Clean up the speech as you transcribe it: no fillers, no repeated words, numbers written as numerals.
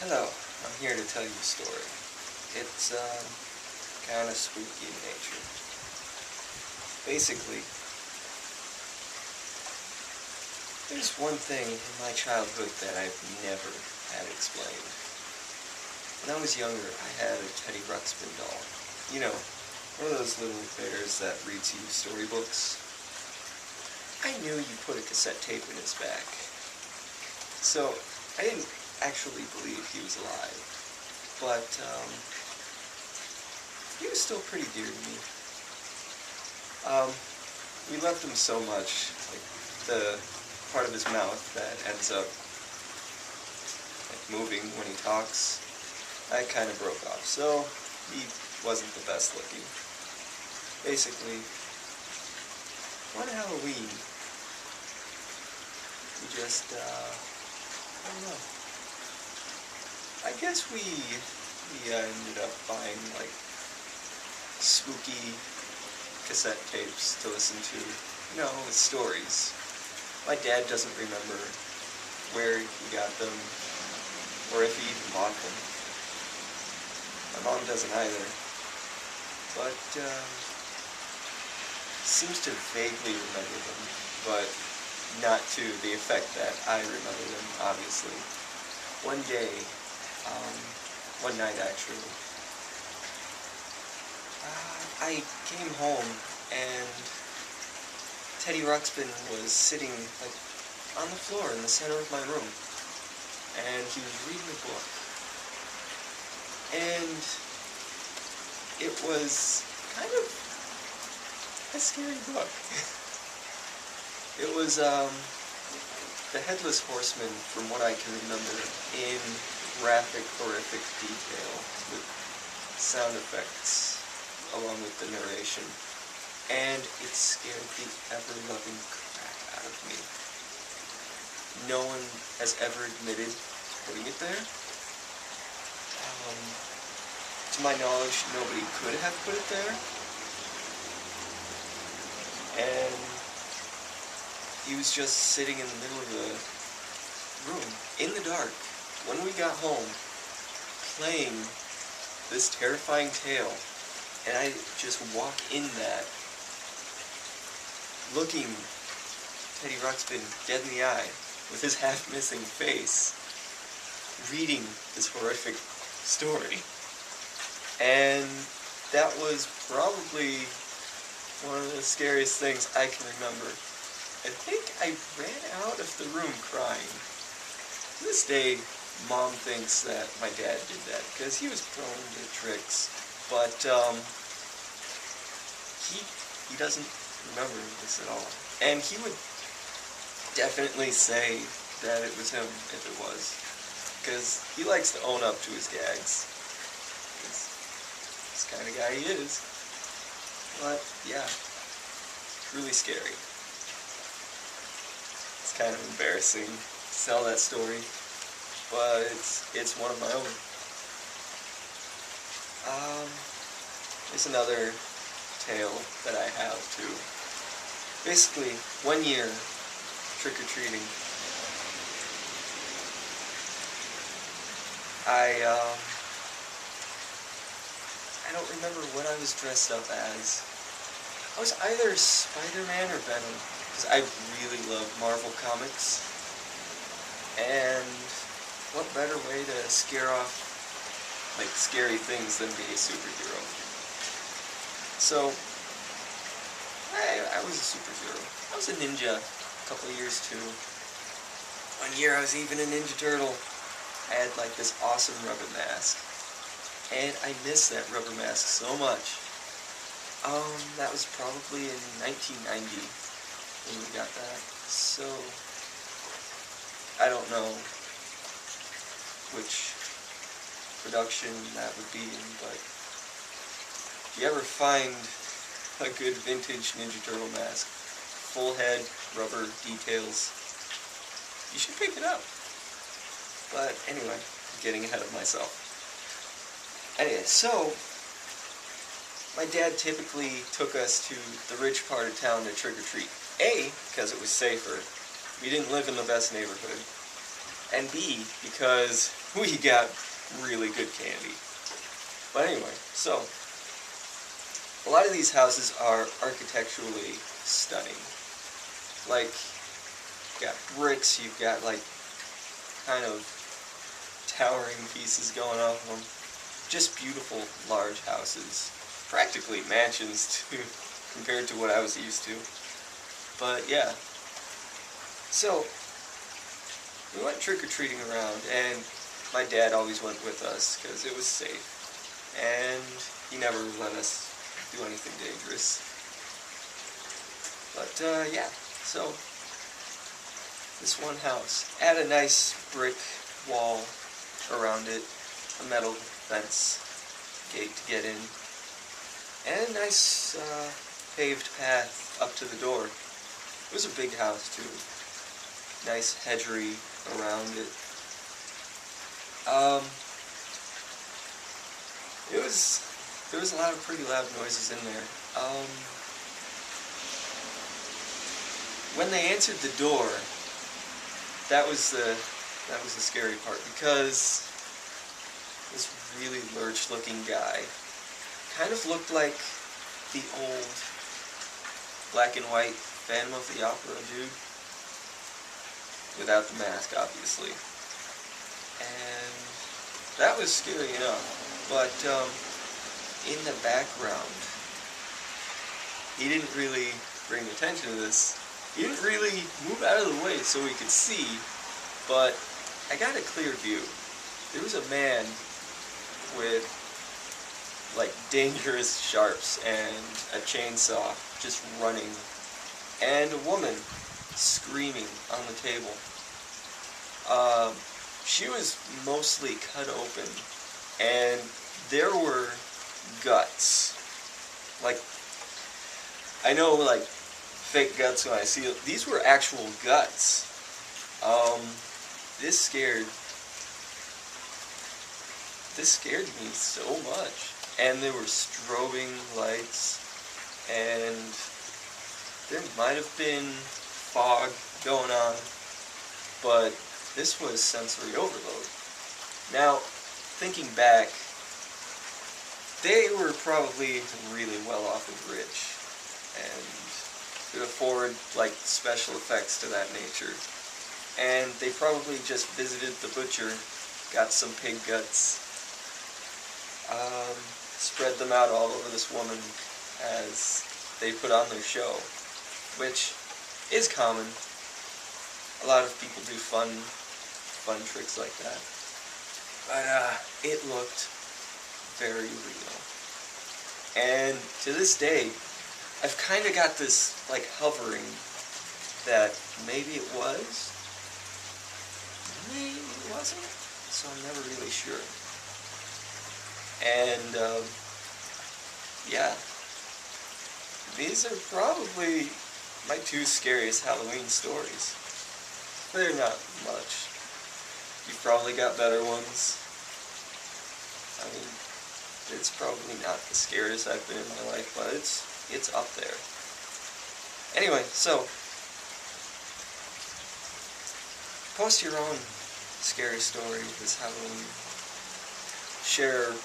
Hello, I'm here to tell you a story. It's kind of spooky in nature. Basically, there's one thing in my childhood that I've never had explained. When I was younger, I had a Teddy Ruxpin doll. You know, one of those little bears that reads you storybooks. I knew you put a cassette tape in his back. So, I didn't actually believe he was alive. But, he was still pretty dear to me. We loved him so much, like, the part of his mouth that ends up like, moving when he talks, that kind of broke off. So, he wasn't the best looking. Basically, one Halloween, we just, I don't know. I guess we ended up buying, like, spooky cassette tapes to listen to, you know, with stories. My dad doesn't remember where he got them, or if he even bought them. My mom doesn't either. But, seems to vaguely remember them, but not to the effect that I remember them, obviously. One day, one night actually, I came home and Teddy Ruxpin was sitting like on the floor in the center of my room, and he was reading a book, and it was kind of a scary book. It was The Headless Horseman, from what I can remember, in graphic, horrific detail, with sound effects, along with the narration. And it scared the ever-loving crap out of me. No one has ever admitted putting it there. To my knowledge, nobody could have put it there. And he was just sitting in the middle of the room, in the dark, when we got home, playing this terrifying tale, and I just walk in that, looking Teddy Ruxpin dead in the eye, with his half-missing face, reading this horrific story. And that was probably one of the scariest things I can remember. I think I ran out of the room crying. To this day, Mom thinks that my dad did that, because he was prone to tricks, but he doesn't remember this at all. And he would definitely say that it was him if it was, because he likes to own up to his gags. This kind of guy he is. But yeah, it's really scary. It's kind of embarrassing to tell that story, but it's one of my own. There's another tale that I have too. Basically, one year, trick-or-treating, I don't remember what I was dressed up as. I was either Spider-Man or Venom, because I really love Marvel Comics. And what better way to scare off, like, scary things than be a superhero? So, I was a superhero. I was a ninja a couple of years too. One year I was even a Ninja Turtle. I had like this awesome rubber mask. And I miss that rubber mask so much. That was probably in 1990 when we got that. So, I don't know which production that would be in, but if you ever find a good vintage Ninja Turtle mask, full head, rubber details, you should pick it up. But anyway, I'm getting ahead of myself. Anyway, so my dad typically took us to the rich part of town to trick-or-treat. A, because it was safer. We didn't live in the best neighborhood. And B, because we got really good candy. But anyway, so a lot of these houses are architecturally stunning. Like, you've got bricks, you've got like kind of towering pieces going off of them. Just beautiful large houses. Practically mansions too, compared to what I was used to. But yeah. So, we went trick-or-treating around, and my dad always went with us because it was safe. And he never let us do anything dangerous. But yeah, so this one house had a nice brick wall around it, a metal fence gate to get in, and a nice paved path up to the door. It was a big house too. Nice hedgery around it. There was a lot of pretty loud noises in there. When they answered the door, that was the scary part, because this really lurch-looking guy kind of looked like the old black and white Phantom of the Opera dude, without the mask, obviously. And that was scary enough. But in the background, he didn't really bring attention to this. He didn't really move out of the way so we could see, but I got a clear view. There was a man with like dangerous sharps and a chainsaw just running, and a woman screaming on the table. She was mostly cut open, and there were guts. Like, I know like fake guts when I see it. These were actual guts. This scared me so much. And there were strobing lights, and there might have been fog going on, but this was sensory overload. Now, thinking back, they were probably really well off and rich, and could afford like special effects to that nature. And they probably just visited the butcher, got some pig guts, spread them out all over this woman as they put on their show, which is common. A lot of people do fun tricks like that. But it looked very real. And to this day, I've kind of got this like hovering that maybe it was, maybe it wasn't, so I'm never really sure. And yeah, these are probably my two scariest Halloween stories. They're not much. You've probably got better ones. I mean, it's probably not the scariest I've been in my life, but it's up there. Anyway, so post your own scary story this Halloween. Share